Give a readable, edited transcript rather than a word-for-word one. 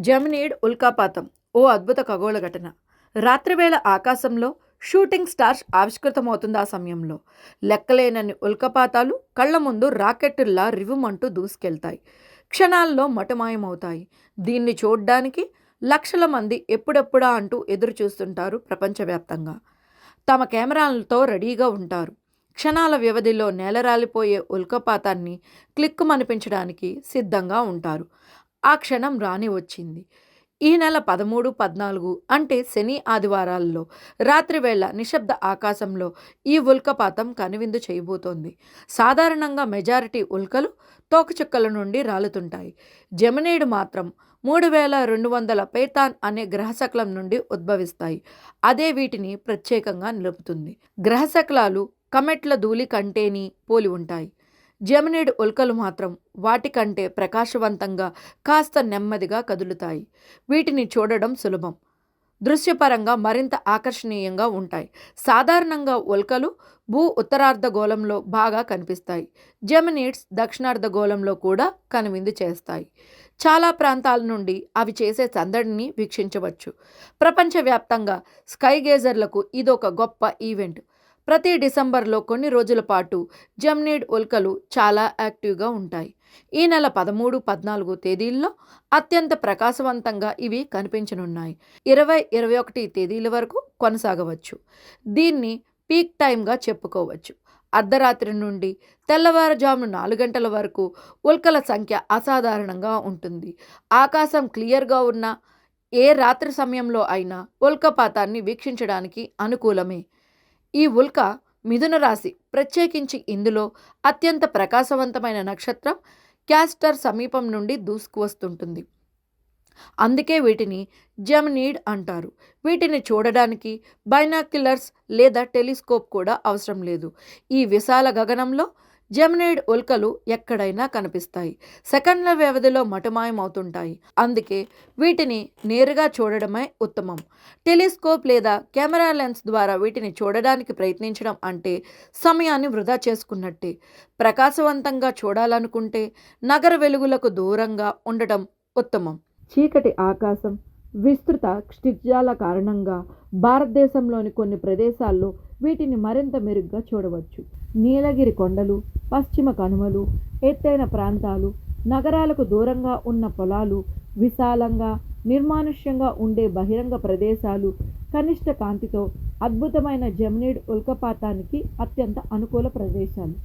జెమినీడ్ ఉల్కాపాతం ఓ అద్భుత ఖగోళ ఘటన. రాత్రివేళ ఆకాశంలో షూటింగ్ స్టార్స్ ఆవిష్కృతమవుతుంది. ఆ సమయంలో లెక్కలేనన్ని ఉల్కాపాతాలు కళ్ల ముందు రాకెట్టుల్లా రివుమంటూ దూసుకెళ్తాయి. క్షణాల్లో మటుమాయమవుతాయి. దీన్ని చూడ్డానికి లక్షల మంది ఎప్పుడెప్పుడా అంటూ ఎదురు చూస్తుంటారు. ప్రపంచవ్యాప్తంగా తమ కెమెరాలతో రెడీగా ఉంటారు. క్షణాల వ్యవధిలో నేలరాలిపోయే ఉల్కాపాతాన్ని క్లిక్కుమనిపించడానికి సిద్ధంగా ఉంటారు. ఆ క్షణం రాని వచ్చింది. ఈ నెల 13, 14 అంటే శని, ఆదివారాల్లో రాత్రివేళ నిశ్శబ్ద ఆకాశంలో ఈ ఉల్కాపాతం కనువిందు చేయబోతోంది. సాధారణంగా మెజారిటీ ఉల్కలు తోకచుక్కల నుండి రాలుతుంటాయి. జెమినీడ్ మాత్రం 3200 పైథాన్ అనే గ్రహశకలం నుండి ఉద్భవిస్తాయి. అదే వీటిని ప్రత్యేకంగా నిలుపుతుంది. గ్రహశకలాలు కమెట్ల ధూళి కంటేని పోలి ఉంటాయి. జెమినీడ్ ఉల్కలు మాత్రం వాటికంటే ప్రకాశవంతంగా కాస్త నెమ్మదిగా కదులుతాయి. వీటిని చూడడం సులభం, దృశ్యపరంగా మరింత ఆకర్షణీయంగా ఉంటాయి. సాధారణంగా ఉల్కలు భూ ఉత్తరార్ధగోళంలో బాగా కనిపిస్తాయి. జెమినీడ్స్ దక్షిణార్ధగోళంలో కూడా కనువిందు చేస్తాయి. చాలా ప్రాంతాల నుండి అవి చేసే సందడిని వీక్షించవచ్చు. ప్రపంచవ్యాప్తంగా స్కై గేజర్లకు ఇదొక గొప్ప ఈవెంట్. ప్రతి డిసెంబర్లో కొన్ని రోజుల పాటు జెమినీడ్ ఉల్కలు చాలా యాక్టివ్గా ఉంటాయి. ఈ నెల 13, 14 తేదీల్లో అత్యంత ప్రకాశవంతంగా ఇవి కనిపించనున్నాయి. 20, 21 తేదీల వరకు కొనసాగవచ్చు. దీన్ని పీక్ టైమ్గా చెప్పుకోవచ్చు. అర్ధరాత్రి నుండి తెల్లవారుజామున 4 గంటల వరకు ఉల్కల సంఖ్య అసాధారణంగా ఉంటుంది. ఆకాశం క్లియర్గా ఉన్న ఏ రాత్రి సమయంలో అయినా ఉల్కాపాతాన్ని వీక్షించడానికి అనుకూలమే. ఈ ఉల్క మిథున రాశి, ప్రత్యేకించి ఇందులో అత్యంత ప్రకాశవంతమైన నక్షత్రం క్యాస్టర్ సమీపం నుండి దూసుకువస్తుంటుంది. అందుకే వీటిని జెమినీడ్ అంటారు. వీటిని చూడడానికి బైనాక్యులర్స్ లేదా టెలిస్కోప్ కూడా అవసరం లేదు. ఈ విశాల గగనంలో జెమినీడ్ ఉల్కలు ఎక్కడైనా కనిపిస్తాయి. సెకండ్ల వ్యవధిలో మటుమాయమవుతుంటాయి. అందుకే వీటిని నేరుగా చూడడమే ఉత్తమం. టెలిస్కోప్ లేదా కెమెరా లెన్స్ ద్వారా వీటిని చూడడానికి ప్రయత్నించడం అంటే సమయాన్ని వృధా చేసుకున్నట్టే. ప్రకాశవంతంగా చూడాలనుకుంటే నగర వెలుగులకు దూరంగా ఉండటం ఉత్తమం. చీకటి ఆకాశం, విస్తృత క్షితిజాల కారణంగా భారతదేశంలోని కొన్ని ప్రదేశాల్లో వీటిని మరింత మెరుగ్గా చూడవచ్చు. నీలగిరి కొండలు, పశ్చిమ కనుమలు, ఎత్తైన ప్రాంతాలు, నగరాలకు దూరంగా ఉన్న పొలాలు, విశాలంగా నిర్మానుష్యంగా ఉండే బహిరంగ ప్రదేశాలు కనిష్ట కాంతితో అద్భుతమైన జెమినీడ్ ఉల్కాపాతానికి అత్యంత అనుకూల ప్రదేశాలు.